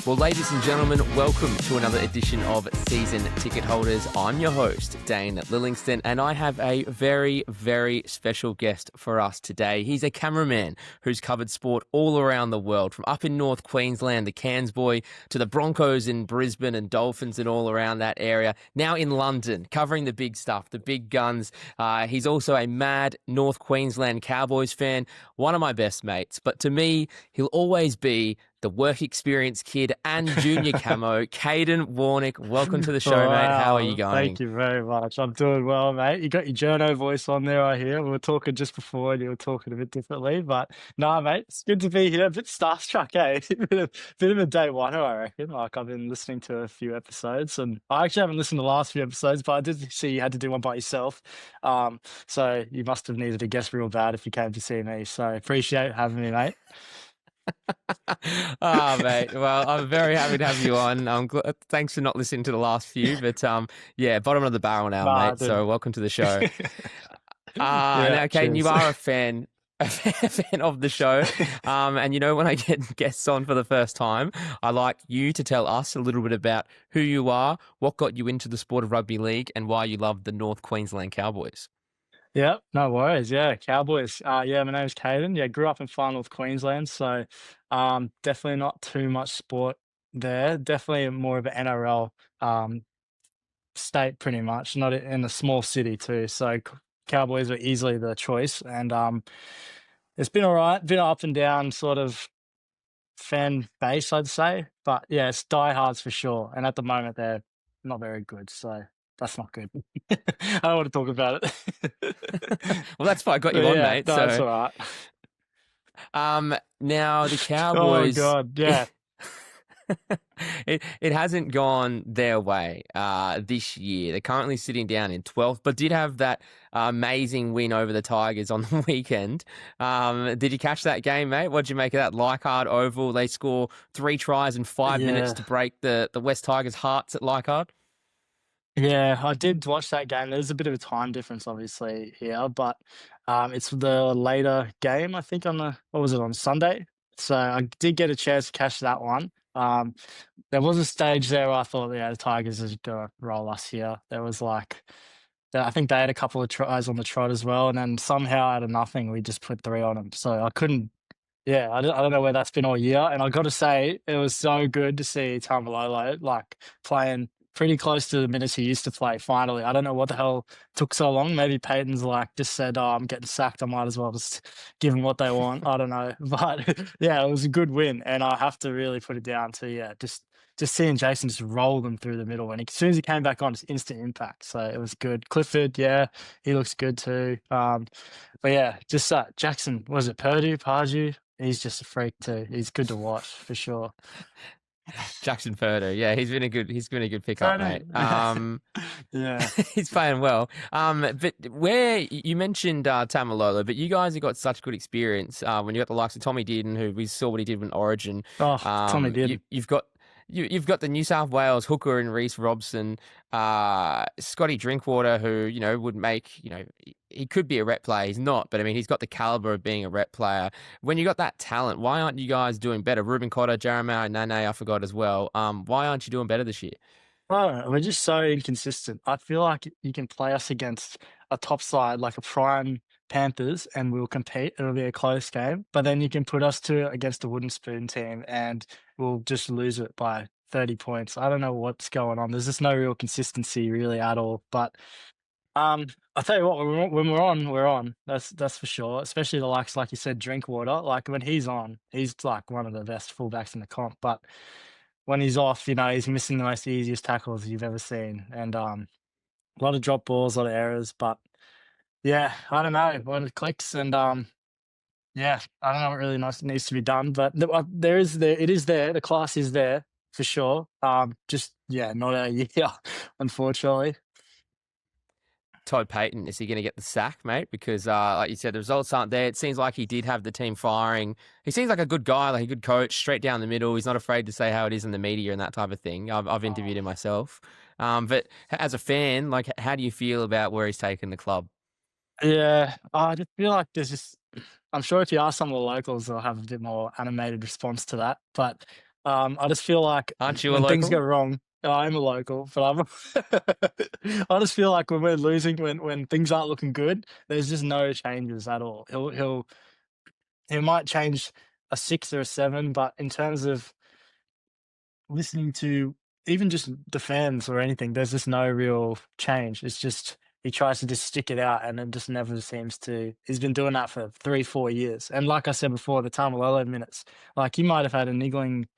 Well, ladies and gentlemen, welcome to another edition of Season Ticket Holders. I'm your host, Dane Lillingstone, and I have a very, very special guest for us today. He's a cameraman who's covered sport all around the world, from up in North Queensland, the Cairns boy, to the Broncos in Brisbane and Dolphins and all around that area. Now in London, covering the big stuff, the big guns. He's also a mad North Queensland Cowboys fan, one of my best mates. But to me, he'll always be the work experience kid and junior camo, Kaden Warnick. Welcome to the show, mate. How are you going? Thank you very much. I'm doing well, mate. You got your journo voice on there, I hear. We were talking just before and you were talking a bit differently, but nah, mate, it's good to be here. A bit starstruck, eh? bit of a day one, I reckon. Like, I've been listening to a few episodes and I actually haven't listened to the last few episodes, but I did see you had to do one by yourself. So you must have needed a guest real bad if you came to see me. So appreciate having me, mate. Mate. Well, I'm very happy to have you on. Thanks for not listening to the last few, but yeah, bottom of the barrel now, mate. So welcome to the show. Now, Kaden, you are a fan of the show. And you know, when I get guests on for the first time, I like you to tell us a little bit about who you are, what got you into the sport of rugby league, and why you love the North Queensland Cowboys. Yeah, no worries. Yeah, Cowboys. Yeah, my name's Kaden. Yeah, grew up in far North Queensland, so definitely not too much sport there. Definitely more of an NRL state, pretty much. Not in a small city too. So Cowboys were easily the choice, and it's been all right. Been up and down, sort of fan base, I'd say. But yeah, it's diehards for sure. And at the moment, they're not very good. So. That's not good. I don't want to talk about it. Well, that's why I got you on, mate. No, that's all right. Now the Cowboys. Oh God, yeah. It hasn't gone their way this year. They're currently sitting down in 12th, but did have that amazing win over the Tigers on the weekend. Did you catch that game, mate? What did you make of that? Leichhardt Oval. They score 3 tries in 5 minutes to break the West Tigers' hearts at Leichhardt. Yeah, I did watch that game. There's a bit of a time difference, obviously, here, but it's the later game, I think, on Sunday? So I did get a chance to catch that one. There was a stage there where I thought, the Tigers are going to roll us here. There was I think they had a couple of tries on the trot as well, and then somehow out of nothing, we just put 3 on them. So I couldn't, I don't know where that's been all year. And I got to say, it was so good to see Tamalolo, playing pretty close to the minutes he used to play, finally. I don't know what the hell took so long. Maybe Peyton's just said, oh, I'm getting sacked. I might as well just give them what they want. I don't know. But yeah, it was a good win. And I have to really put it down to, just seeing Jason just roll them through the middle. And as soon as he came back on, it's instant impact. So it was good. Clifford, he looks good too. But yeah, just Jackson, was it Purdue? He's just a freak too. He's good to watch for sure. Jackson Purdo, yeah, he's been a good pickup, mate. Yeah, he's playing well. But where you mentioned Tamalolo, but you guys have got such good experience when you got the likes of Tommy Dearden, who we saw what he did with Origin. Oh, Tommy Dearden. You've got the New South Wales hooker and Reece Robson, Scotty Drinkwater, who, would make, he could be a rep player. He's not, but I mean, he's got the caliber of being a rep player. When you got that talent, why aren't you guys doing better? Ruben Cotter, Jeremiah Nane, I forgot as well. Why aren't you doing better this year? Oh, we're just so inconsistent. I feel like you can play us against a top side, like a prime Panthers, and we'll compete. It'll be a close game, but then you can put us against a wooden spoon team and we'll just lose it by 30 points. I don't know what's going on. There's just no real consistency really at all. But I'll tell you what, when we're on, we're on. That's for sure. Especially the likes, like you said, Drinkwater. Like when he's on, he's like one of the best fullbacks in the comp. But when he's off, he's missing the most easiest tackles you've ever seen. And a lot of drop balls, a lot of errors. But yeah, I don't know when it clicks, and I don't know what really needs to be done, but it is there. The class is there for sure. Not a year, unfortunately. Todd Payton, is he going to get the sack, mate? Because, like you said, the results aren't there. It seems like he did have the team firing. He seems like a good guy, like a good coach, straight down the middle. He's not afraid to say how it is in the media and that type of thing. I've interviewed him myself. But as a fan, how do you feel about where he's taken the club? Yeah, I just feel like I'm sure if you ask some of the locals, they'll have a bit more animated response to that. But I just feel like Aren't you a when things go local? wrong, I'm a local, but I just feel like when we're losing, when things aren't looking good, there's just no changes at all. He might change a 6 or a 7, but in terms of listening to even just the fans or anything, there's just no real change. It's just he tries to just stick it out and it just never seems to. He's been doing that for 3, 4 years. And like I said before, the Tamalolo minutes, like he might have had a niggling,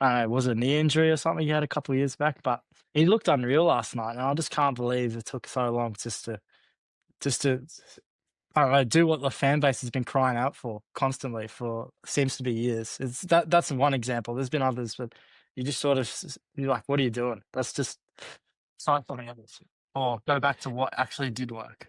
I don't know, was it a knee injury or something he had a couple of years back, but he looked unreal last night. And I just can't believe it took so long just to I don't know, do what the fan base has been crying out for constantly for seems to be years. That's one example. There's been others, but you just sort of you're like, what are you doing? Let's just try something else, or go back to what actually did work.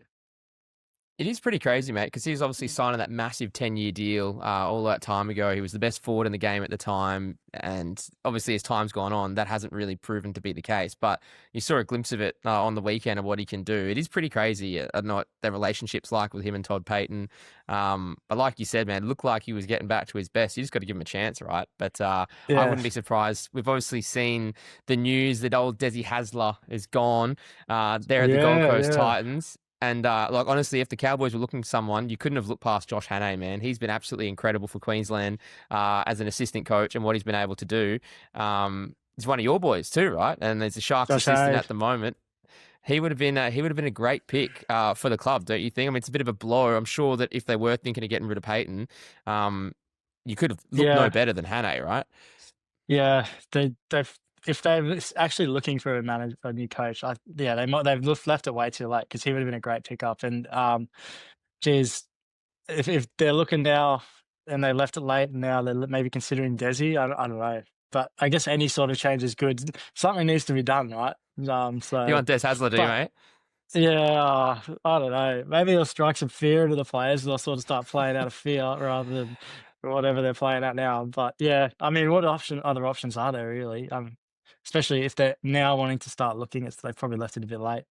It is pretty crazy, mate, because he was obviously signing that massive 10-year deal all that time ago. He was the best forward in the game at the time. And obviously, as time's gone on, that hasn't really proven to be the case. But you saw a glimpse of it on the weekend of what he can do. It is pretty crazy. I know what their relationship's like with him and Todd Payton. But like you said, man, it looked like he was getting back to his best. You just got to give him a chance, right? But I Yeah, wouldn't be surprised. We've obviously seen the news that old Desi Hasler is gone. There at the Gold yeah, Coast yeah. Titans. And like honestly, if the Cowboys were looking for someone, you couldn't have looked past Josh Hannay, man. He's been absolutely incredible for Queensland as an assistant coach and what he's been able to do. He's one of your boys too, right? And there's a Sharks Josh assistant Hay. at the moment. He would have been a great pick for the club, don't you think? I mean, it's a bit of a blow. I'm sure that if they were thinking of getting rid of Payton, you could have looked no Yeah, better than Hannay, right? yeah. They've if they're actually looking for a new coach, yeah, they've left it way too late because he would have been a great pickup. And geez, if they're looking now and they left it late and now they're maybe considering Desi, I don't know. But I guess any sort of change is good. Something needs to be done, right? You So, want Des Hasler, do you, but mate? yeah, I don't know. Maybe it'll strike some fear into the players. They'll sort of start playing out of fear rather than whatever they're playing at now. But yeah, I mean, other options are there really? Especially if they're now wanting to start looking, they've probably left it a bit late.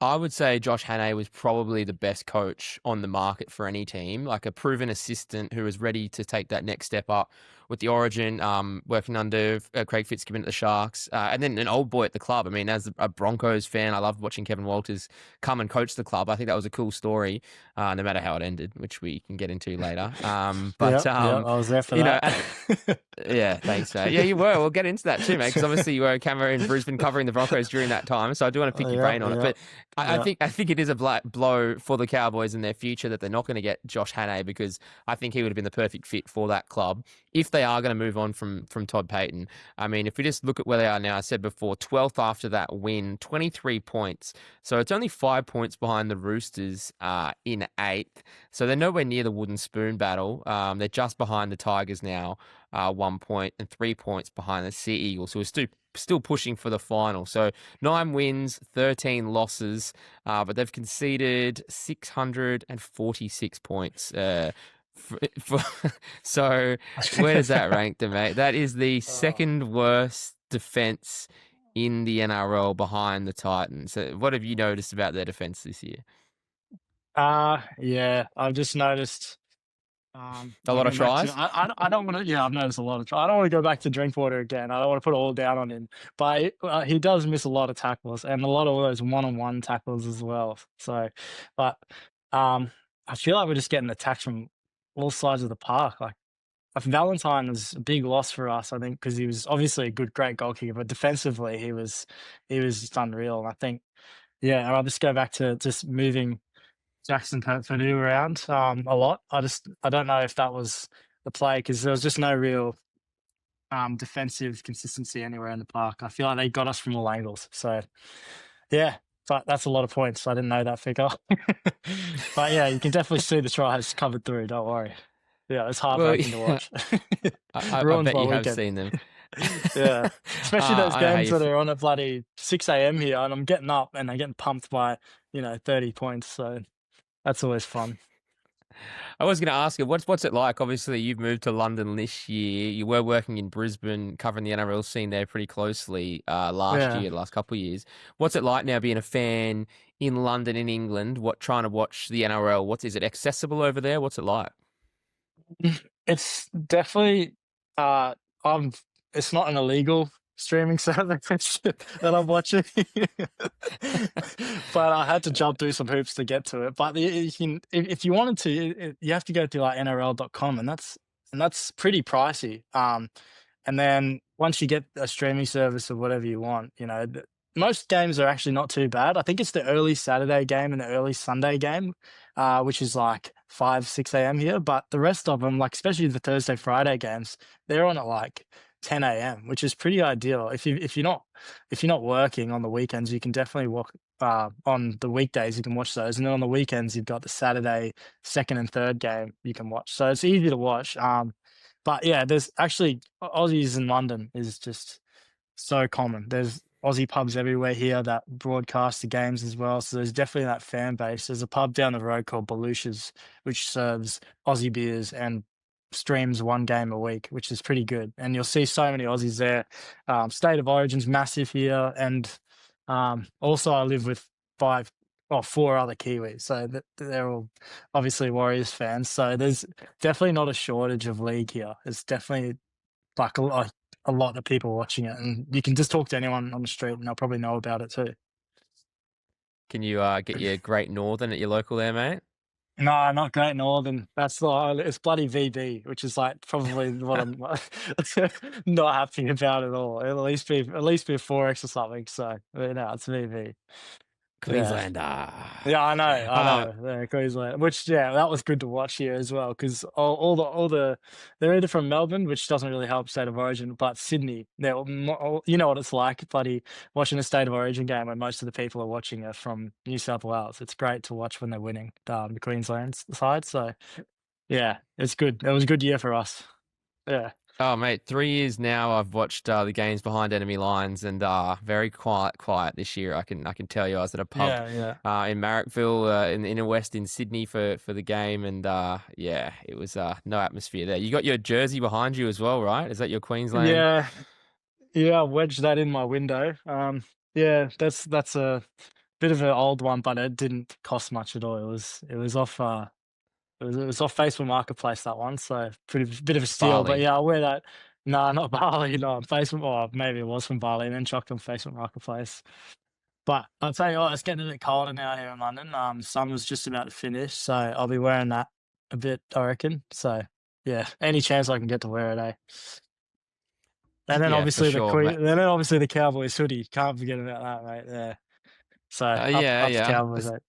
I would say Josh Hannay was probably the best coach on the market for any team, like a proven assistant who was ready to take that next step up with the Origin, working under Craig Fitzgibbon at the Sharks, and then an old boy at the club. I mean, as a Broncos fan, I loved watching Kevin Walters come and coach the club. I think that was a cool story, no matter how it ended, which we can get into later. Yeah, yeah, I was there for You know, that. yeah, thanks, mate. Yeah, you were. We'll get into that too, mate, because obviously you were a camera in Brisbane covering the Broncos during that time. So I do want to pick your Yeah, brain on it. yeah, But I yeah. think it is a blow for the Cowboys in their future that they're not going to get Josh Hannay because I think he would have been the perfect fit for that club if they are going to move on from Todd Payton. I mean, if we just look at where they are now, I said before, 12th after that win, 23 points. So it's only 5 points behind the Roosters in 8th. So they're nowhere near the wooden spoon battle. They're just behind the Tigers now, 1 point, and 3 points behind the Sea Eagles, who are still pushing for the final. So 9 wins, 13 losses, but they've conceded 646 points. So where does that rank them, mate? That is the Oh. second worst defense in the NRL behind the Titans. So what have you noticed about their defense this year? Yeah, I've just noticed. A lot of Going back to tries? I don't want to. Yeah, I've noticed a lot of. I don't want to go back to Drinkwater again. I don't want to put it all down on him, but he does miss a lot of tackles and a lot of those one-on-one tackles as well. So, but um, I feel like we're just getting attacked from all sides of the park. Like Valentine was a big loss for us, I think, because he was obviously a great goalkeeper, but defensively he was just unreal. And I think, yeah, and I'll just go back to just moving Jackson Purdue around a lot. I don't know if that was the play because there was just no real defensive consistency anywhere in the park. I feel like they got us from all angles. So yeah, but that's a lot of points. I didn't know that figure. But yeah, you can definitely see the tries covered through. Don't worry. Yeah, it's Well, heartbreaking to watch. I Ruins bet my you have weekend. seen them. Yeah, especially those I know how games you. that are on at bloody 6 a.m. here, and I'm getting up and I'm getting pumped by 30 points. So that's always fun. I was going to ask you, what's it like? Obviously, you've moved to London this year. You were working in Brisbane, covering the NRL scene there pretty closely last Yeah. year, the last couple of years. What's it like now being a fan in London, in England? Trying to watch the NRL? Is it accessible over there? What's it like? It's definitely, I'm it's not an illegal streaming service that I'm watching, but I had to jump through some hoops to get to it. But you can, if you wanted to, you have to go to like NRL.com, and that's pretty pricey. And then once you get a streaming service of whatever you want, most games are actually not too bad. I think it's the early Saturday game and the early Sunday game, which is like 5, 6 a.m. here. But the rest of them, like especially the Thursday, Friday games, they're on at like 10 a.m., which is pretty ideal. If you're not working on the weekends, you can definitely walk on the weekdays, you can watch those. And then on the weekends, you've got the Saturday second and third game you can watch. So it's easy to watch. But yeah, there's actually Aussies in London is just so common. There's Aussie pubs everywhere here that broadcast the games as well. So there's definitely that fan base. There's a pub down the road called Belusha's, which serves Aussie beers and streams one game a week, which is pretty good. And you'll see so many Aussies there. State of Origin's massive here. And also I live with four other Kiwis. So they're all obviously Warriors fans. So there's definitely not a shortage of league here. It's definitely like a lot of people watching it, and you can just talk to anyone on the street and they'll probably know about it too. Can you get your Great Northern at your local there, mate? No, not Great Northern. It's bloody VB, which is like probably what I'm not happy about at all. At least be a 4X or something. So no, it's VB. Yeah. Queenslander. Yeah, I know, Um, Yeah, Queensland. Which, yeah, that was good to watch here as well because all the they're either from Melbourne, which doesn't really help State of Origin, but Sydney. You know what it's like, bloody watching a State of Origin game when most of the people are watching are from New South Wales. It's great to watch when they're winning the Queensland side. So yeah, it's good. It was a good year for us. Yeah. Oh, mate, 3 years now I've watched the games behind enemy lines and very quiet this year. I can tell you. I was at a pub Yeah, yeah. in Marrickville in the inner west in Sydney for the game, and yeah, it was no atmosphere there. You got your jersey behind you as well, right? Is that your Queensland? Yeah. Yeah, I wedged that in my window. Yeah, that's a bit of an old one, but it didn't cost much at all. It was off it was off Facebook Marketplace, that one, so pretty bit of a steal. But Bali. yeah, I'll wear that. No, not Bali, no, on Facebook, or maybe it was from Bali and then chucked on Facebook Marketplace. But I'll tell you what, it's getting a bit colder now here in London. Sun was just about to finish, so I'll be wearing that a bit, I reckon. So yeah, any chance I can get to wear it, eh? And then Yeah, for obviously sure, mate. the Cowboys hoodie. Can't forget about that, mate. Yeah. So Yeah, up the yeah. Cowboys, mate.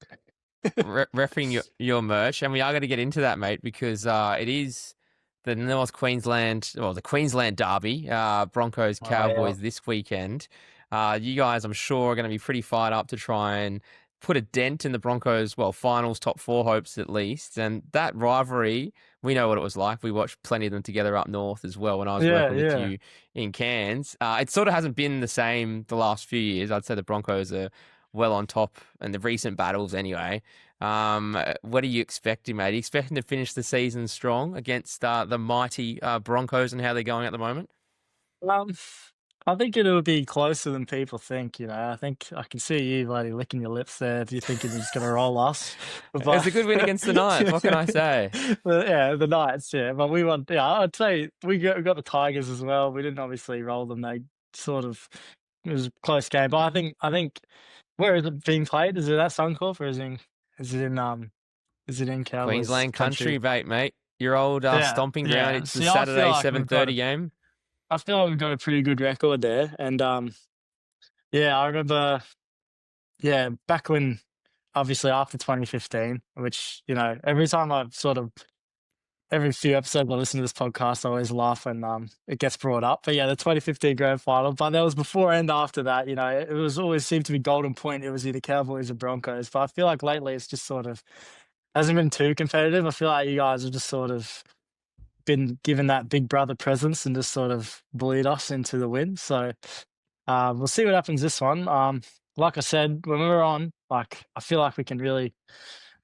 Referring your merch, and we are going to get into that, mate, because it is the North Queensland, well, the Queensland Derby, Broncos Oh yeah. Cowboys this weekend. You guys, I'm sure, are going to be pretty fired up to try and put a dent in the Broncos, well, finals top four hopes at least. And that rivalry, we know what it was like. We watched plenty of them together up north as well when I was Yeah, working with yeah. you in Cairns. It sort of hasn't been the same the last few years. I'd say the Broncos are well on top in the recent battles anyway. What are you expecting, mate? Are you expecting to finish the season strong against the mighty Broncos and how they're going at the moment? Um, I think it'll be closer than people think. I think I can see you, bloody, licking your lips there if you're thinking you're just gonna roll us. It's But a good win against the Knights. What can I say? but yeah, the Knights, yeah. But we want, yeah. I'd say we got the Tigers as well. We didn't obviously roll them. They sort of it was a close game. But I think where is it being played? Is it at Suncorp or is it in Cowboys Queensland country, country? mate. Your old Yeah, stomping ground. yeah. It's the See, I feel Saturday like we've got 7:30 a game. I feel like we've got a pretty good record there. And yeah, I remember, yeah, back when obviously after 2015, which, every time I've sort of every few episodes I listen to this podcast, I always laugh when it gets brought up. But yeah, the 2015 grand final. But that was before and after that, it was always seemed to be golden point. It was either Cowboys or Broncos. But I feel like lately it's just sort of hasn't been too competitive. I feel like you guys have just sort of been given that big brother presence and just sort of bullied us into the win. So we'll see what happens this one. Like I said, when we were on, like I feel like we can really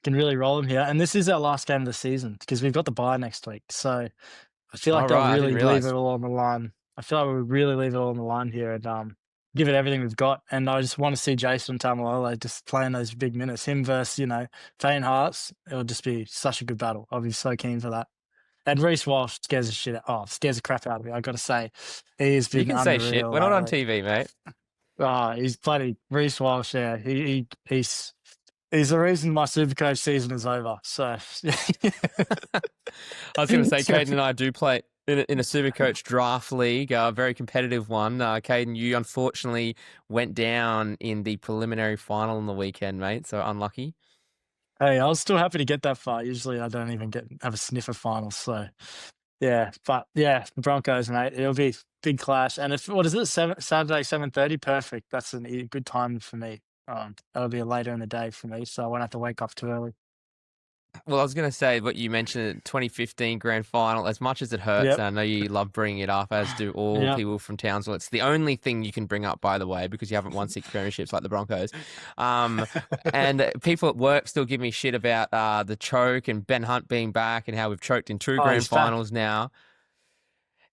roll them here. And this is our last game of the season because we've got the bye next week. So I feel like All they'll right, I didn't really leave realize. it all on the line. I feel like we would really leave it all on the line here and give it everything we've got. And I just want to see Jason Tamalolo just playing those big minutes. Him versus, Fane Hearts. It would just be such a good battle. I'll be so keen for that. And Reece Walsh scares the crap out of me. I got to say, he's You been can say shit. unreal We're not on lately. TV, mate. Oh, he's bloody Reece Walsh. Yeah, he's the reason my Supercoach season is over. So, I was going to say, Caden and I do play in a Supercoach draft league, a very competitive one. Caden, you unfortunately went down in the preliminary final on the weekend, mate. So unlucky. hey, I was still happy to get that far. Usually, I don't even have a sniff of finals. So, yeah, but yeah, the Broncos, mate. It'll be big clash. And if what is it? Saturday 7:30. Perfect. That's a good time for me. That'll be later in the day for me, so I won't have to wake up too early. Well, I was going to say what you mentioned, 2015 grand final. As much as it hurts, Yep. and I know you love bringing it up, as do all Yep. people from Townsville. It's the only thing you can bring up, by the way, because you haven't won 6 premierships like the Broncos. And people at work still give me shit about the choke and Ben Hunt being back and how we've choked in two Oh, grand he's back. finals now.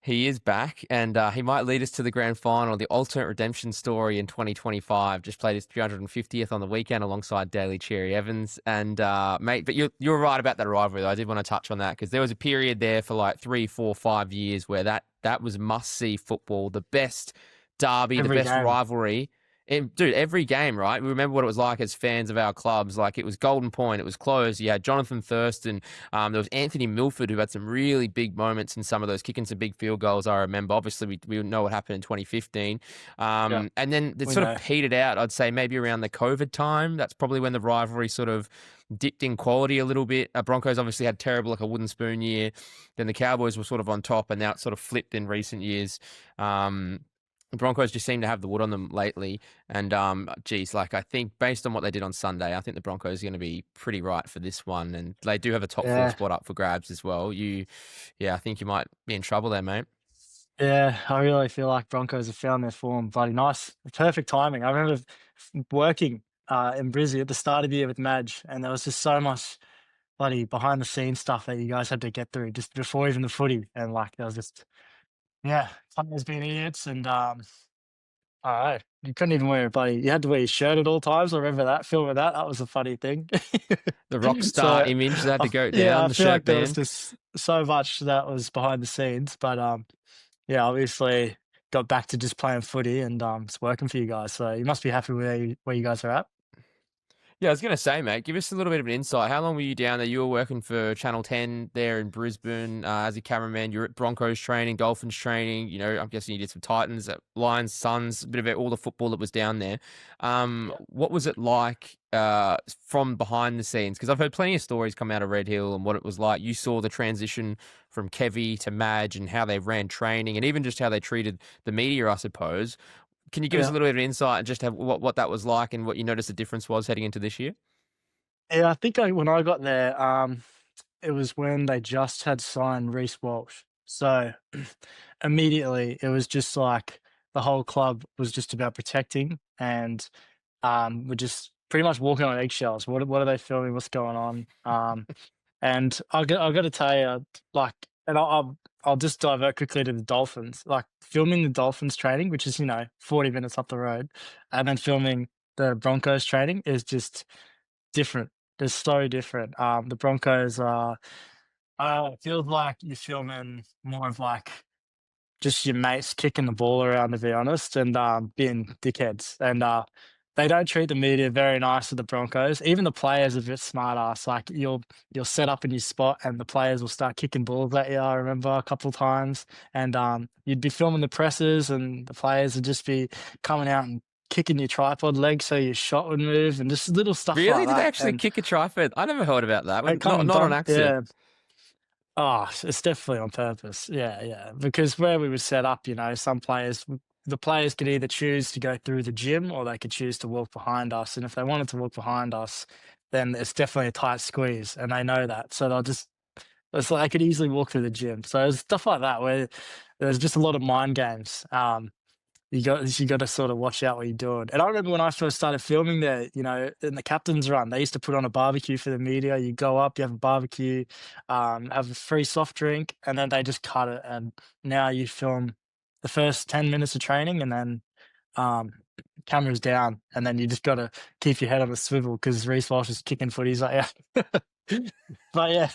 He is back, and he might lead us to the grand final, the ultimate redemption story in 2025. Just played his 350th on the weekend alongside Daly Cherry Evans. And, mate, but you're right about that rivalry, though. I did want to touch on that because there was a period there for like 3, 4, 5 years where that was must-see football, the best derby, the Every best game. rivalry. And, dude, every game, right? We remember what it was like as fans of our clubs. Like, it was Golden Point. It was close. You had Jonathan Thurston. There was Anthony Milford, who had some really big moments in some of those, kicking some big field goals, I remember. Obviously, we know what happened in 2015. Yeah, And then it we sort of know. petered out, I'd say, maybe around the COVID time. That's probably when the rivalry sort of dipped in quality a little bit. Broncos obviously had terrible, like a wooden spoon year. Then the Cowboys were sort of on top, and now it's sort of flipped in recent years. The Broncos just seem to have the wood on them lately. And, geez, like I think based on what they did on Sunday, I think the Broncos are going to be pretty right for this one. And they do have a top 4 Yeah, spot up for grabs as well. Yeah, I think you might be in trouble there, mate. yeah. I really feel like Broncos have found their form. Bloody nice, perfect timing. I remember working in Brizzy at the start of the year with Madge, and there was just so much bloody behind the scenes stuff that you guys had to get through just before even the footy, and like there was just yeah, players being idiots, and I don't know. You couldn't even wear a bloody. You had to wear your shirt at all times. I remember that film of that. That was a funny thing. The rockstar So, image that had to go yeah, down, I the feel like shirt there was band. just so much that was behind the scenes, but yeah, obviously got back to just playing footy and it's working for you guys. So you must be happy where you guys are at. Yeah, I was going to say, mate, give us a little bit of an insight. How long were you down there? You were working for Channel 10 there in Brisbane as a cameraman. You're at Broncos training, Dolphins training. You know, I'm guessing you did some Titans, Lions, Suns, a bit of all the football that was down there. Yeah. What was it like from behind the scenes? Because I've heard plenty of stories come out of Red Hill and what it was like. You saw the transition from Kevy to Madge and how they ran training and even just how they treated the media, I suppose. Can you give us a Yeah. little bit of insight and just have what that was like and what you noticed the difference was heading into this year? Yeah, I think when I got there, it was when they just had signed Reece Walsh. So immediately it was just like the whole club was just about protecting and we're just pretty much walking on eggshells. What are they filming? What's going on? And I got to tell you, like, and I'll just divert quickly to the Dolphins. Like filming the Dolphins training, which is 40 minutes up the road, and then filming the Broncos training is just different. It's so different. The Broncos are. It feels like you're filming more of like just your mates kicking the ball around, to be honest, and being dickheads. And they don't treat the media very nice with the Broncos. Even the players are a bit smart ass. Like you'll set up in your spot, and the players will start kicking balls at you. I remember a couple of times, and you'd be filming the presses, and the players would just be coming out and kicking your tripod leg so your shot would move, and just little stuff Really? like Did they that. actually And kick a trifid? I never heard about that. they come Not on done, accident. yeah. Oh, it's definitely on purpose. Yeah, yeah. Because where we were set up, the players could either choose to go through the gym or they could choose to walk behind us. And if they wanted to walk behind us, then it's definitely a tight squeeze, and they know that. So it's like they could easily walk through the gym. So there's stuff like that where there's just a lot of mind games. You got to sort of watch out what you're doing. And I remember when I first started filming there, in the captain's run, they used to put on a barbecue for the media. You go up, you have a barbecue, have a free soft drink, and then they just cut it. And now you film the first 10 minutes of training, and then um, cameras down, and then you just got to keep your head on a swivel because Reece Walsh is kicking footies like yeah. But yeah,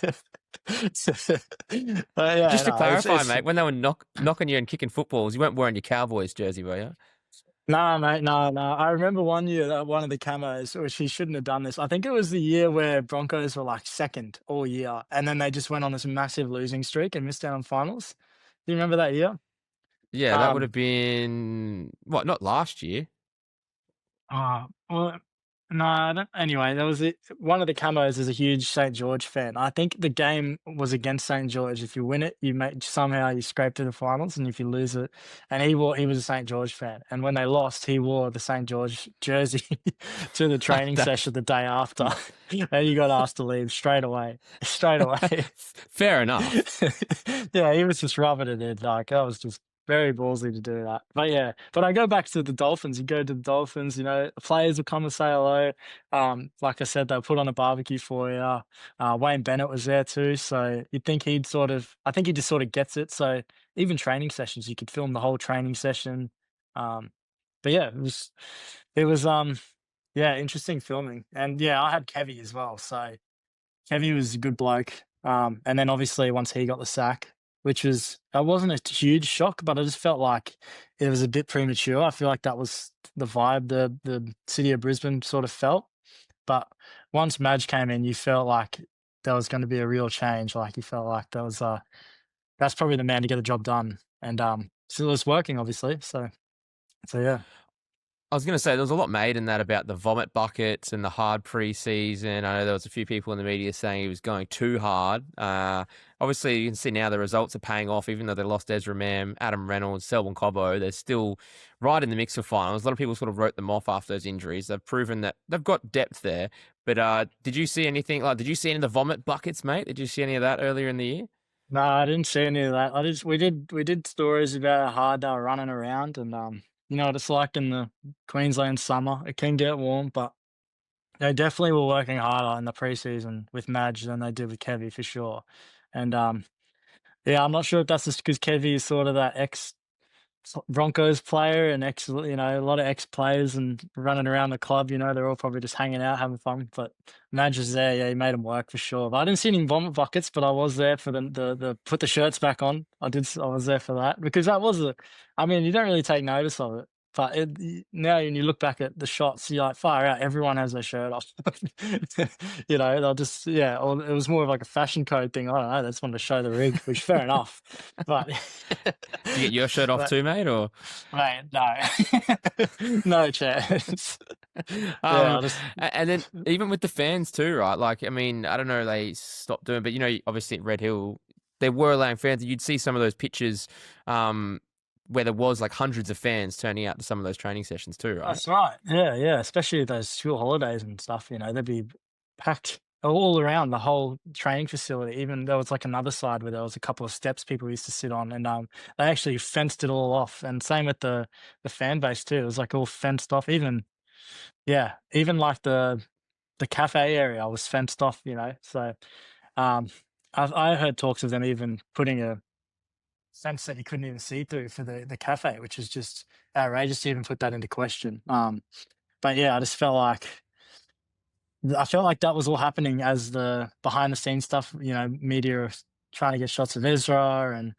Yeah, Just to no, clarify, it's mate, when they were knocking you and kicking footballs, you weren't wearing your Cowboys jersey, were you? no, mate, no, no. I remember one year that one of the camos, which he shouldn't have done this. I think it was the year where Broncos were like second all year, and then they just went on this massive losing streak and missed out on finals. Do you remember that year? Yeah, that would Um, have been what? Not last year. well, no, I don't, anyway, there was one of the camos is a huge St. George fan. I think the game was against St. George. If you win it, you make somehow you scrape to the finals, and if you lose it, and he was a St. George fan, and when they lost, he wore the St. George jersey to the training That's session the day after, and he got asked to leave straight away. Straight away. fair enough. Yeah, he was just rubbing it in. Like that was just very ballsy to do that. But yeah, but I go back to the Dolphins. You go to the Dolphins, players will come and say hello. Like I said, they'll put on a barbecue for you. Wayne Bennett was there too. So you'd think I think he just sort of gets it. So even training sessions, you could film the whole training session. Um, but yeah, it was, yeah, interesting filming. And yeah, I had Kevy as well. So Kevy was a good bloke. And then obviously once he got the sack, which was that wasn't a huge shock, but I just felt like it was a bit premature. I feel like that was the vibe the city of Brisbane sort of felt. But once Madge came in, you felt like there was going to be a real change. Like you felt like that's probably the man to get the job done. And so it was working, obviously. So yeah. I was going to say there was a lot made in that about the vomit buckets and the hard preseason. I know there was a few people in the media saying he was going too hard. Obviously, you can see now the results are paying off, even though they lost Ezra Mam, Adam Reynolds, Selwyn Cobbo. They're still right in the mix for finals. A lot of people sort of wrote them off after those injuries. They've proven that they've got depth there. But did you see anything like? Did you see any of the vomit buckets, mate? Did you see any of that earlier in the year? No, I didn't see any of that. We did stories about how hard they were running around, and you know what it's like in the Queensland summer. It can get warm, but they definitely were working harder in the preseason with Madge than they did with Kevy for sure. And yeah, I'm not sure if that's just because Kevy is sort of that ex Broncos player and a lot of ex players and running around the club. They're all probably just hanging out, having fun. But Madge was there, yeah, he made them work for sure. But I didn't see any vomit buckets, but I was there for the put the shirts back on. I was there for that because that was I mean, you don't really take notice of it. But now when you look back at the shots, you're like, fire out, everyone has their shirt off. They'll just, yeah, or it was more of like a fashion code thing. I don't know, they just wanted to show the rig, which fair enough. But, Did you get your shirt off but too, mate? Or mate, no. No chance. Yeah, Um, I'll just and then even with the fans too, right? Like, I mean, I don't know, they stopped doing, but obviously at Red Hill, they were allowing fans. You'd see some of those pictures, where there was like hundreds of fans turning out to some of those training sessions too, right? that's right. Yeah, yeah, especially those school holidays and stuff, they'd be packed all around the whole training facility. Even there was like another side where there was a couple of steps people used to sit on, and they actually fenced it all off. And same with the fan base too. It was like all fenced off. Even like the cafe area was fenced off, So um I heard talks of them even putting a fence that you couldn't even see through for the cafe, which is just outrageous to even put that into question. But yeah, I felt like that was all happening as the behind the scenes stuff, media are trying to get shots of Ezra and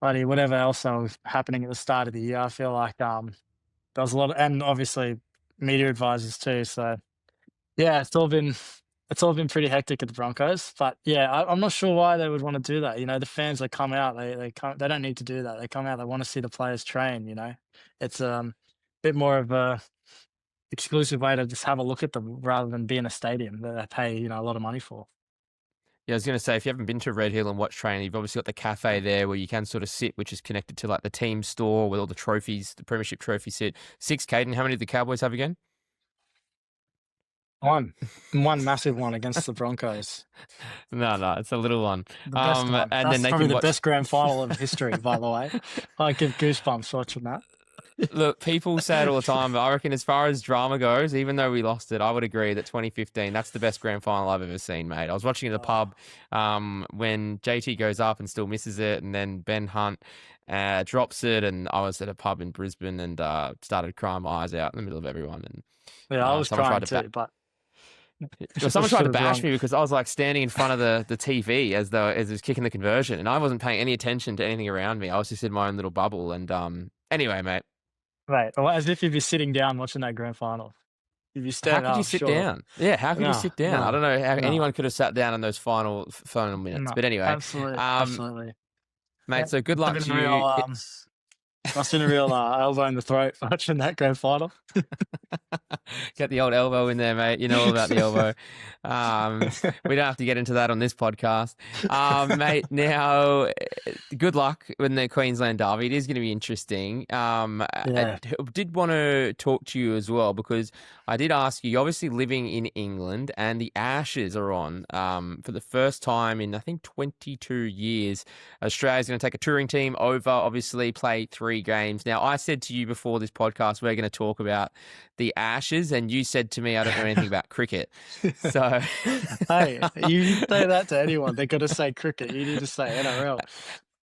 bloody whatever else that was happening at the start of the year. I feel like there was a lot and obviously media advisors too. So yeah, it's all been pretty hectic at the Broncos. But yeah, I'm not sure why they would want to do that. The fans that come out, they don't need to do that. They come out, they want to see the players train. It's bit more of a exclusive way to just have a look at them rather than be in a stadium that they pay a lot of money for. Yeah, I was going to say, if you haven't been to Red Hill and watched training, you've obviously got the cafe there where you can sort of sit, which is connected to like the team store with all the trophies, the premiership trophy sit. Six, Caden, how many did the Cowboys have again? One massive one against the Broncos. No, it's a little one. The best one. And then That's they probably can the watch. best grand final of history, by the way. I give goosebumps watching that. Look, people say it all the time, but I reckon as far as drama goes, even though we lost it, I would agree that 2015, that's the best grand final I've ever seen, mate. I was watching at the Oh, pub when JT goes up and still misses it, and then Ben Hunt drops it, and I was at a pub in Brisbane and started crying my eyes out in the middle of everyone. And yeah, I was someone tried crying to bat. too, but Well, Or someone tried should to have bash drunk. me because I was like standing in front of the TV as it was kicking the conversion, and I wasn't paying any attention to anything around me. I was just in my own little bubble. And anyway, mate, Right. Well, as if you'd be sitting down watching that grand final. You'd be how standing could you up, sit sure. down? Yeah, how could you No, sit down? I no, don't know how no, anyone could have sat down in those final minutes. no. But anyway, Absolutely, um, absolutely. Yeah. mate. So good Must have luck been to a real, you. must have been a real elbow in the throat watching that grand final. Get the old elbow in there, mate. You know all about the elbow. We don't have to get into that on this podcast. Mate, now, good luck in the Queensland Derby. It is going to be interesting. I Yeah, did want to talk to you as well because I did ask you, you're obviously living in England and the Ashes are on for the first time in, I think, 22 years. Australia's going to take a touring team over, obviously, play 3 games. Now, I said to you before this podcast, we're going to talk about the Ashes, and you said to me, I don't know anything about cricket. So, hey, you say that to anyone, they're gonna say cricket. You need to say NRL.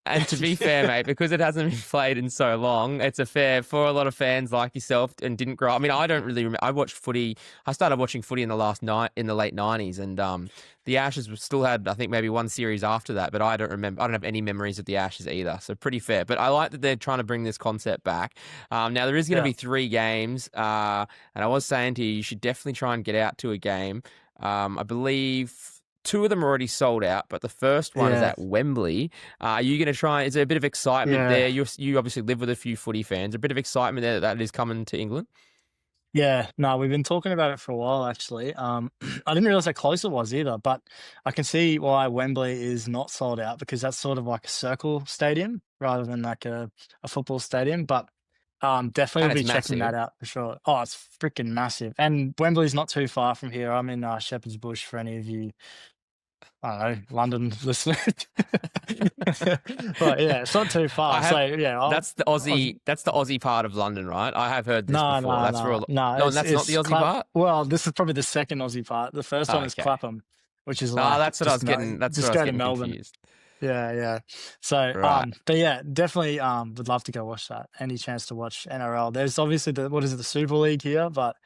and to be fair, mate, because it hasn't been played in so long, it's a fair for a lot of fans like yourself and didn't grow up. I mean, I don't really remember. I watched footy. I started watching footy in the late 90s, and the Ashes still had, I think, maybe one series after that, but I don't remember. I don't have any memories of the Ashes either. So pretty fair. But I like that they're trying to bring this concept back. Now there is going to Yeah, be 3 games, and I was saying to you, you should definitely try and get out to a game. I believe 2 of them are already sold out, but the first one is yeah, at Wembley. Are you going to try? Is there a bit of excitement yeah. there? You obviously live with a few footy fans. A bit of excitement there that is coming to England. Yeah, no, we've been talking about it for a while actually. I didn't realize how close it was either, but I can see why Wembley is not sold out because that's sort of like a circle stadium rather than like a football stadium. But definitely And will it's be checking massive. that out for sure. Oh, it's freaking massive. And Wembley's not too far from here. I'm in Shepherd's Bush for any of you, I don't know, London listeners. But yeah, it's not too I far. So have. yeah, That's the Aussie. That's the Aussie part of London, right? I have heard this no, before. no, That's for no, all. no. No, and that's not the Aussie part. Well, this is probably the second Aussie part. The first Oh, one is okay. Clapham, which is Ah, like that's what I was getting. That's where just I was go to getting Melbourne. confused. Yeah, yeah. So, Right. but yeah, definitely would love to go watch that. Any chance to watch NRL? There's obviously the Super League here, but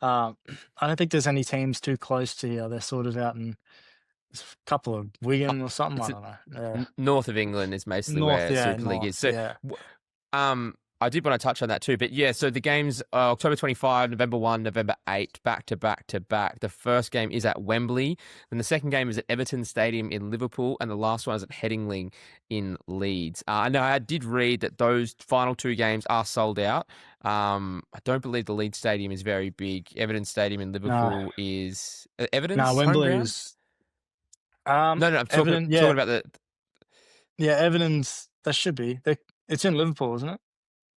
um, I don't think there's any teams too close to here. They're sort of out in a couple of Wigan or something. I It's don't know. Yeah, north of England is mostly north. where Yeah, Super League north. is. So, Yeah, w- I did want to touch on that too. But yeah, so the games October 25, November 1, November 8, back to back to back. The first game is at Wembley, then the second game is at Everton Stadium in Liverpool, and the last one is at Headingley in Leeds. I know I did read that those final 2 games are sold out. I don't believe the Leeds Stadium is very big. Everton Stadium in no, Liverpool is no. Everton's home Wembley ground. is No, no, I'm talking Everton. talking Yeah, about the. yeah. Everton's that should be. It's in Liverpool, isn't it?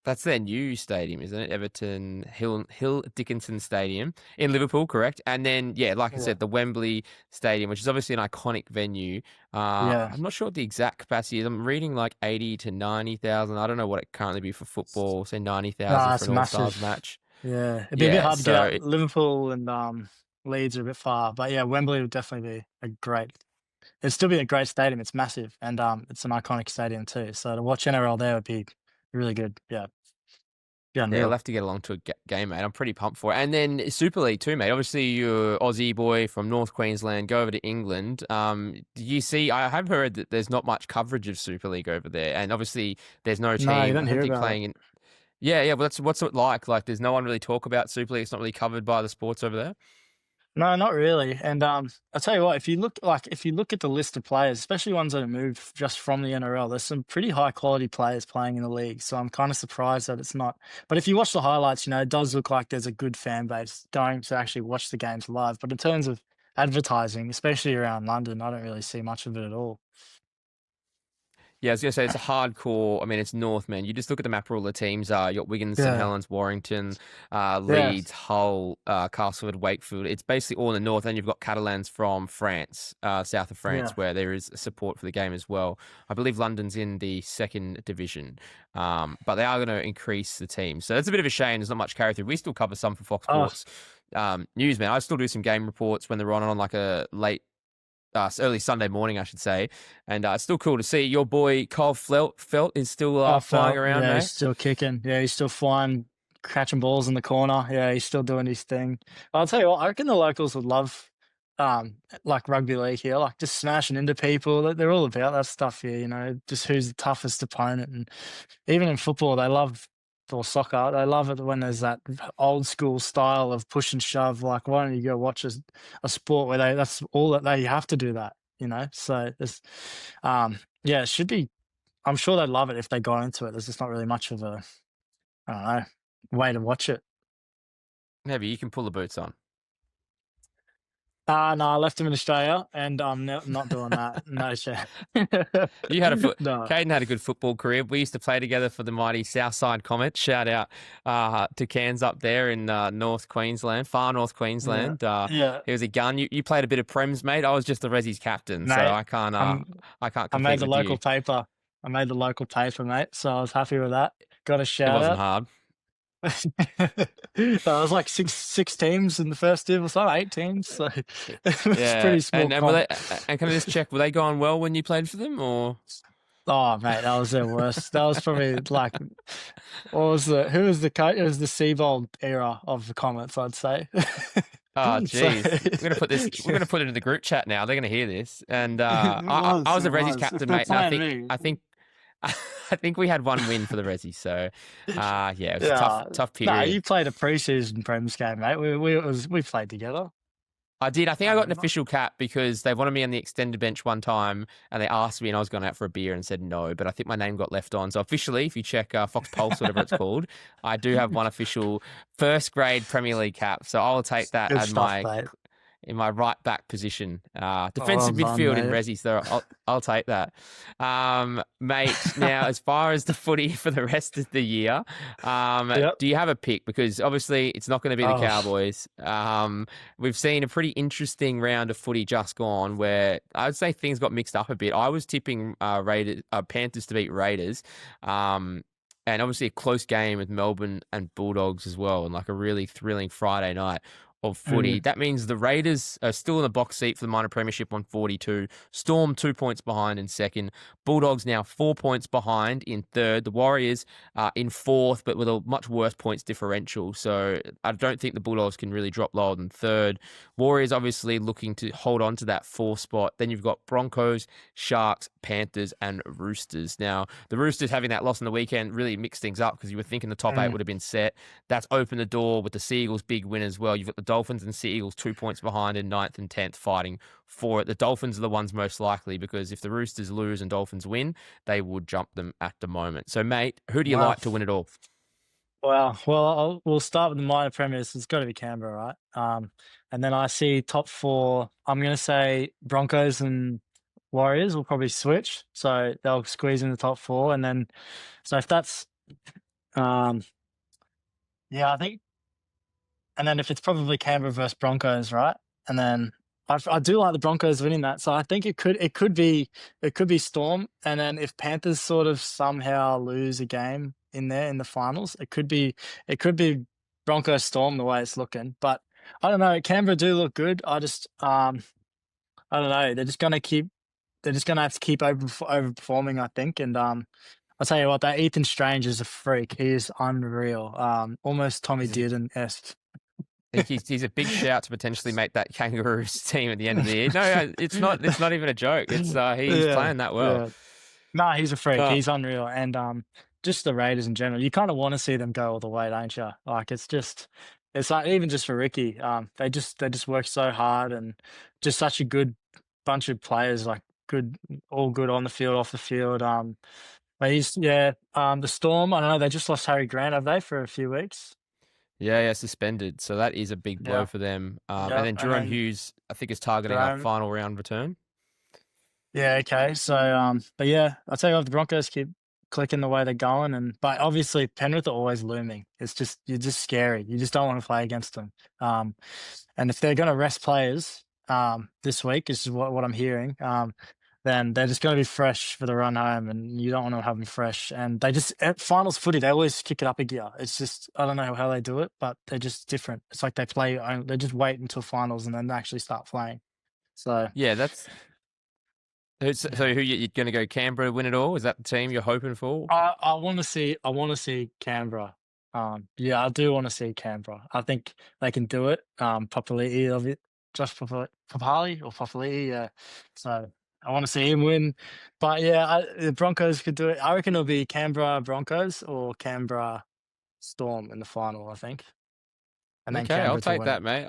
That's their new stadium, isn't it? Everton Hill Dickinson Stadium in Liverpool, correct? And then, yeah, like I Yeah, said, the Wembley Stadium, which is obviously an iconic venue. yeah. I'm not sure what the exact capacity is. I'm reading like 80 to 90,000. I don't know what it currently be for football. Say 90,000 No, for it's an All Stars massive. match. Yeah, it'd be a bit Yeah, hard to get so out. Liverpool and Leeds are a bit far, but yeah, Wembley would definitely be a great. It'd still be a great stadium. It's massive, and it's an iconic stadium too. So to watch NRL there would be really good. Yeah, be yeah, I'll unreal. have to get along to a game, mate. I'm pretty pumped for it. And then Super League too, mate. Obviously, you're Aussie boy from North Queensland. Go over to England. Do you see? I have heard that there's not much coverage of Super League over there, and obviously there's no No, you team. don't I don't hear think about it. playing in. Yeah, yeah. Well, that's what's it like. Like, there's no one really talk about Super League. It's not really covered by the sports over there. No, not really. And I'll tell you what, if you look at the list of players, especially ones that have moved just from the NRL, there's some pretty high quality players playing in the league. So I'm kind of surprised that it's not. But if you watch the highlights, it does look like there's a good fan base going to actually watch the games live. But in terms of advertising, especially around London, I don't really see much of it at all. Yeah, I was gonna say it's a hardcore. I mean, it's North, man. You just look at the map where all the teams are. You got Wigan, St Yeah. Helens, Warrington, Yeah. Leeds, Hull, Castleford, Wakefield. It's basically all in the north. And you've got Catalans from France, south of France, Yeah. where there is support for the game as well. I believe London's in the second division, but they are going to increase the team. So that's a bit of a shame. There's not much carry through. We still cover some for Fox Oh, Sports news, man. I still do some game reports when they're on like a late early Sunday morning, I should say. And it's still cool to see your boy Kyle Felt is still I flying felt, around, yeah, he's mate. still kicking. Yeah, he's still flying, catching balls in the corner. Yeah, he's still doing his thing. I'll tell you what, I reckon the locals would love. like rugby league here, like just smashing into people. They're all about that stuff here, just who's the toughest opponent. And even in football, they love, or soccer, they love it when there's that old school style of push and shove. Like, why don't you go watch a sport where that's all that they have to do that. So there's, yeah, it should be. I'm sure they'd love it if they got into it. There's just not really much of a, I don't know, way to watch it. Maybe you can pull the boots on. No, I left him in Australia, and I'm not doing that. No chance. You had No. Caden had a good football career. We used to play together for the mighty Southside Comets. Shout out to Cairns up there in North Queensland, far North Yeah. Queensland. Yeah. He was a gun. You played a bit of Prems, mate. I was just the Resi's captain, so Mate, I can't I'm I made compete the with local you. paper. I made the local paper, mate. So I was happy with that. Got a It shout wasn't out. hard. So I was like six teams in the first div or something, 8 teams. So it was Yeah, pretty small and were comp. and can I just check? Were they going well when you played for them, or? Oh mate, that was their worst. That was probably like who was the coach? It was the Seabold era of the Comets, I'd say. Oh, So geez. We're gonna put this. We're gonna put it in the group chat now. They're gonna hear this. And it I was it a Resi's was. If captain, they're mate. And I playing think me, I think I think we had one win for the Resi. So, yeah, it was a yeah. tough No, period. you played a preseason Prem's game, mate. We played together. I did. I think I I got an remember. official cap because they wanted me on the extended bench one time, and they asked me, and I was going out for a beer and said no. But I think my name got left on. So officially, if you check Fox Pulse, whatever it's called, I do have one official first grade Premier League cap. So I'll take that Good as stuff, my mate. in my right back position. Well Defensive done, midfield in mate. Resi, so I'll take that. Mate, now as far as the footy for the rest of the year, Yep. do you have a pick? Because obviously it's not going to be the Oh, Cowboys. We've seen a pretty interesting round of footy just gone where I'd say things got mixed up a bit. I was tipping Panthers to beat Raiders. And obviously a close game with Melbourne and Bulldogs as well, and like a really thrilling Friday night of footy. mm, That means the Raiders are still in the box seat for the minor premiership on 42. Storm 2 points behind in second. Bulldogs now 4 points behind in third. The Warriors in fourth, but with a much worse points differential. So I don't think the Bulldogs can really drop lower than third. Warriors obviously looking to hold on to that fourth spot. Then you've got Broncos, Sharks, Panthers, and Roosters. Now, the Roosters having that loss on the weekend really mixed things up because you were thinking the top eight mm. would have been set. That's opened the door with the Seagulls' big win as well. You've got the Dolphins and Seagulls 2 points behind in ninth and 10th fighting for it. The Dolphins are the ones most likely because if the Roosters lose and Dolphins win, they would jump them at the moment. So, mate, who do you Wow. like to win it all? Well, we'll start with the minor premiers. It's got to be Canberra, right? And then I see top four. I'm going to say Broncos and Warriors will probably switch, so they'll squeeze in the top four. And then, so if that's, um, yeah, I think, and then if it's probably Canberra versus Broncos, right? And then I do like the Broncos winning that, so I think it could be Storm. And then if Panthers sort of somehow lose a game in there in the finals, it could be Broncos Storm the way it's looking. But I don't know. Canberra do look good. I don't know. They're just gonna have to keep overperforming, I think. And I'll tell you what, that Ethan Strange is a freak. He is unreal. Almost Tommy He's, Dearden-esque. I think he's a big shout to potentially make that Kangaroos team at the end of the year. No, it's not. It's not even a joke. It's he's Yeah, playing that well. yeah. No, he's a freak. Uh, He's unreal. And just the Raiders in general, you kind of want to see them go all the way, don't you? Like it's like even just for Ricky, they just work so hard and just such a good bunch of players, like all good on the field, off the field. But the Storm. I don't know. They just lost Harry Grant, have they, for a few weeks? yeah, suspended. So that is a big blow Yeah, for them. And yeah. then And Jerome then Hughes, I think, is targeting a Jerome. final round return. Yeah, okay. So, but yeah, I'll tell you what, the Broncos keep clicking the way they're going, but obviously Penrith are always looming. You're just scary. You just don't want to play against them. Um, and if they're going to rest players, this week, this is what I'm hearing, then they're just going to be fresh for the run home, and you don't want to have them fresh. And they just at finals footy, they always kick it up a gear. It's just I don't know how they do it, but they're just different. It's like they just wait until finals and then they actually start playing. So. Yeah, that's Yeah. so. Who you're going to go Canberra win it all? Is that the team you're hoping for? I want to see Canberra. Yeah, I do want to see Canberra. I think they can do it properly. Papali or Papali, yeah. So I want to see him win. But yeah, the Broncos could do it. I reckon it'll be Canberra Broncos or Canberra Storm in the final, I think. And then Okay, I'll Canberra to take win it. that, mate.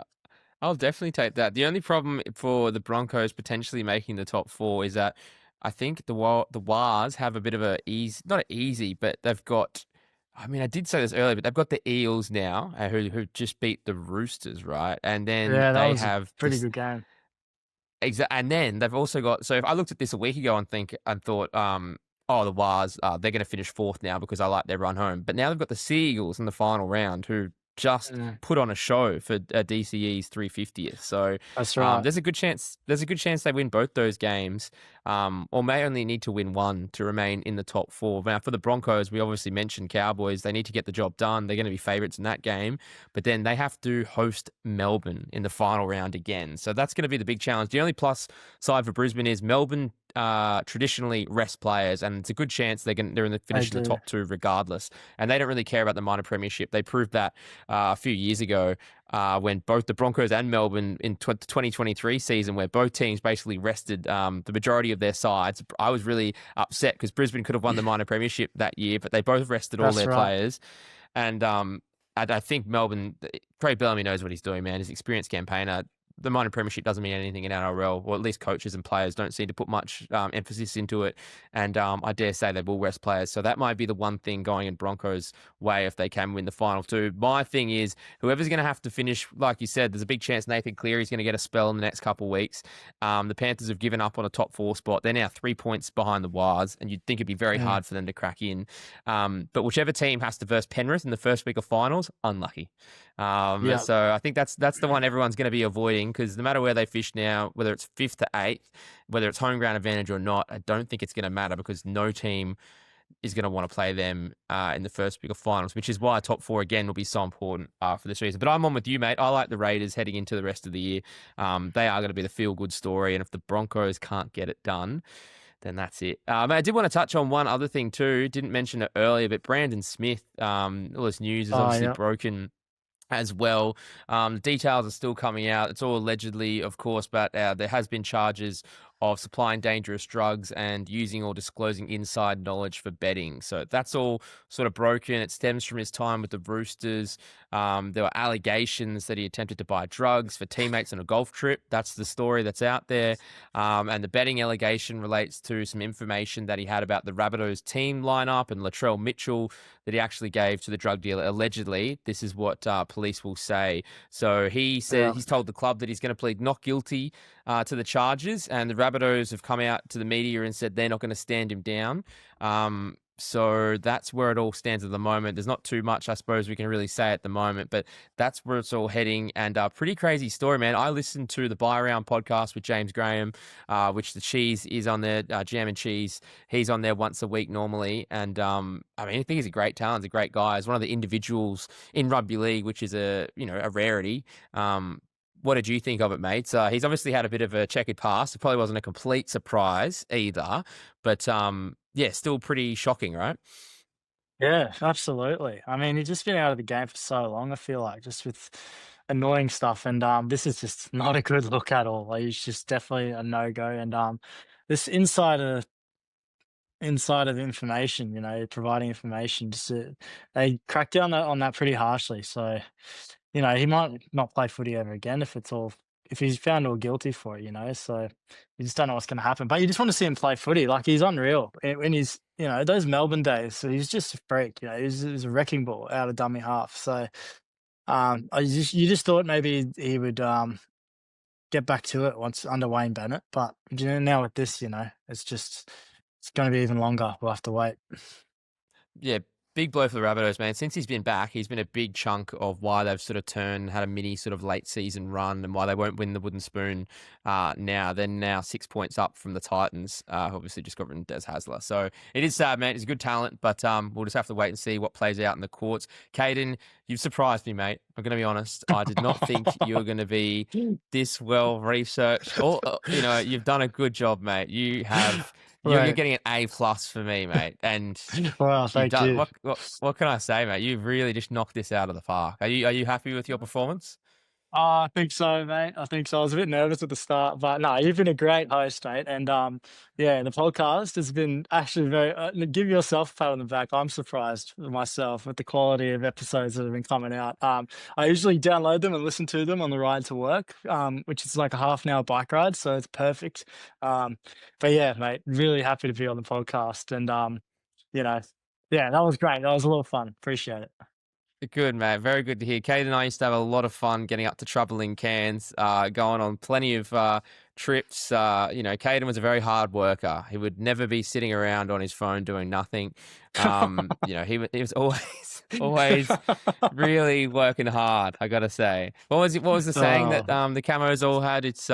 I'll definitely take that. The only problem for the Broncos potentially making the top four is that I think the Wars have a bit of a easy, not easy, but they've got. I mean, I did say this earlier, but they've got the Eels now, who just beat the Roosters, right? And then Yeah, that they was a have pretty this. good game. And then they've also got. So if I looked at this a week ago and thought, oh, the Wars, they're going to finish fourth now because I like their run home. But now they've got the Sea Eagles in the final round, who just Mm, put on a show for DCE's 350th. So that's right. there's a good chance. There's a good chance they win both those games, or may only need to win one to remain in the top four. Now for the Broncos, we obviously mentioned Cowboys. They need to get the job done. They're going to be favourites in that game, but then they have to host Melbourne in the final round again. So that's going to be the big challenge. The only plus side for Brisbane is Melbourne traditionally rest players, and it's a good chance they're in the They finish in the do. top two regardless. And they don't really care about the minor premiership. They proved that a few years ago when both the Broncos and Melbourne in 2023 season, where both teams basically rested the majority of their sides. I was really upset because Brisbane could have won the minor premiership that year, but they both rested all That's their right. players. And I think Melbourne, Craig Bellamy knows what he's doing, man. He's an experienced campaigner. The minor premiership doesn't mean anything in NRL, or at least coaches and players don't seem to put much emphasis into it. And I dare say they will rest players. So that might be the one thing going in Broncos' way if they can win the final two. My thing is, whoever's going to have to finish, like you said, there's a big chance Nathan Cleary's going to get a spell in the next couple of weeks. The Panthers have given up on a top four spot. They're now 3 points behind the Wires, and you'd think it'd be very Mm, hard for them to crack in. But whichever team has to verse Penrith in the first week of finals, unlucky. yeah. So I think that's the one everyone's going to be avoiding because no matter where they fish now, whether it's fifth to eighth, whether it's home ground advantage or not, I don't think it's going to matter because no team is going to want to play them in the first week of finals, which is why top four again will be so important for this reason. But I'm on with you, mate. I like the Raiders heading into the rest of the year. They are going to be the feel-good story, and if the Broncos can't get it done, then that's it. I did want to touch on one other thing too. Didn't mention it earlier, but Brandon Smith, all this news is Oh, obviously yeah. broken as well. The details are still coming out. It's all allegedly, of course, but there has been charges of supplying dangerous drugs and using or disclosing inside knowledge for betting. So that's all sort of broken. It stems from his time with the Roosters. There were allegations that he attempted to buy drugs for teammates on a golf trip. That's the story that's out there. And the betting allegation relates to some information that he had about the Rabbitohs team lineup and Latrell Mitchell that he actually gave to the drug dealer. Allegedly, this is what police will say. So he said Yeah. he's told the club that he's going to plead not guilty to the charges, and the Rabbitohs have come out to the media and said they're not going to stand him down. So that's where it all stands at the moment. There's not too much, I suppose, we can really say at the moment, but that's where it's all heading. And pretty crazy story, man. I listened to the Buy Around podcast with James Graham, which the Cheese is on there, Jam and Cheese. He's on there once a week normally. And I mean, I think he's a great talent, he's a great guy. He's one of the individuals in rugby league, which is a rarity. What did you think of it, mate? He's obviously had a bit of a checkered past. It probably wasn't a complete surprise either, but yeah, still pretty shocking, right? Yeah, absolutely. I mean, he's just been out of the game for so long, I feel like, just with annoying stuff. And this is just not a good look at all. Like, he's just definitely a no-go. And this insider information, providing information, just they cracked down on that pretty harshly. So, he might not play footy ever again if he's found all guilty for it, So you just don't know what's going to happen. But you just want to see him play footy. Like, he's unreal when he's those Melbourne days. So he's just a freak. He's a wrecking ball out of dummy half. So you just thought maybe he would get back to it once under Wayne Bennett, but now with this, it's going to be even longer. We'll have to wait. Yeah, big blow for the Rabbitohs, man. Since he's been back, he's been a big chunk of why they've sort of had a mini sort of late season run and why they won't win the Wooden Spoon now. They're now 6 points up from the Titans, obviously just got rid of Des Hasler. So it is sad, man. He's a good talent, but we'll just have to wait and see what plays out in the courts. Caden, you've surprised me, mate. I'm going to be honest. I did not think you were going to be this well researched. Or, you've done a good job, mate. You have. You're Right. getting an A+ for me, mate, and Well, you've thank done you. what can I say, mate? You've really just knocked this out of the park. Are you happy with your performance? I think so, mate. I think so. I was a bit nervous at the start, but no, you've been a great host, mate. And yeah, the podcast has been actually very. Give yourself a pat on the back. I'm surprised myself with the quality of episodes that have been coming out. I usually download them and listen to them on the ride to work, which is like a half an hour bike ride, so it's perfect. Um, but yeah, mate, really happy to be on the podcast, and you know, yeah, that was great. That was a lot of fun. Appreciate it. Good, mate. Very good to hear. Kate and I used to have a lot of fun getting up to trouble in Cairns, going on plenty of trips. Caden was a very hard worker. He would never be sitting around on his phone doing nothing. He was always really working hard, I gotta say. What was the saying that Oh. the camos all had? It's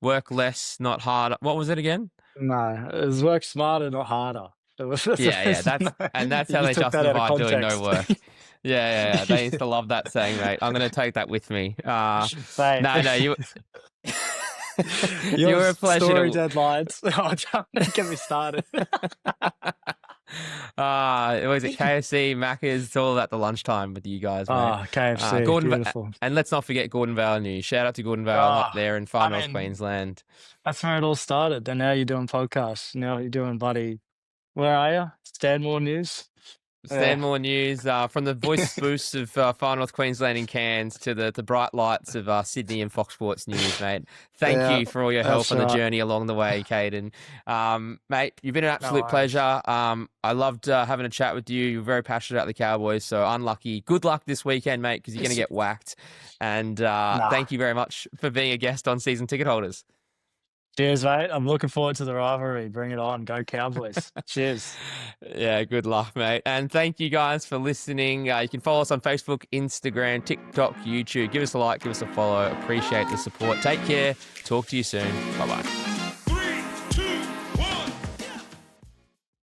work less, not harder. What was it again? No, it was work smarter, not harder. It was Yeah, that's you how just they took that out of justify doing no context. work. Yeah. They used to love that saying, mate. I'm gonna take that with me. Mate, No, you you your were a pleasure story to. deadlines. Oh, don't get me started. Was it KFC, Macca's? It's all at the lunchtime with you guys, mate. Oh, KFC, Gordon, beautiful. and let's not forget Gordon Vale News. Shout out to Gordon Vale Oh, up there in far I North mean, Queensland. that's where it all started. And now you're doing podcasts. Now you're doing buddy. Where are you? Stanmore News. Yeah. Stanmore News, from the voice boosts of far North Queensland and Cairns to the bright lights of Sydney and Fox Sports News, mate. Thank Yeah, you for all your help that's on the right. journey along the way, Caden. Mate, you've been an No absolute worries. pleasure. I loved having a chat with you. You're very passionate about the Cowboys, so unlucky. Good luck this weekend, mate, because you're going to get whacked. And Nah. thank you very much for being a guest on Season Ticket Holders. Cheers, mate. I'm looking forward to the rivalry. Bring it on. Go Cowboys. Cheers. Yeah, good luck, mate. And thank you guys for listening. You can follow us on Facebook, Instagram, TikTok, YouTube. Give us a like, give us a follow. Appreciate the support. Take care. Talk to you soon. Bye-bye.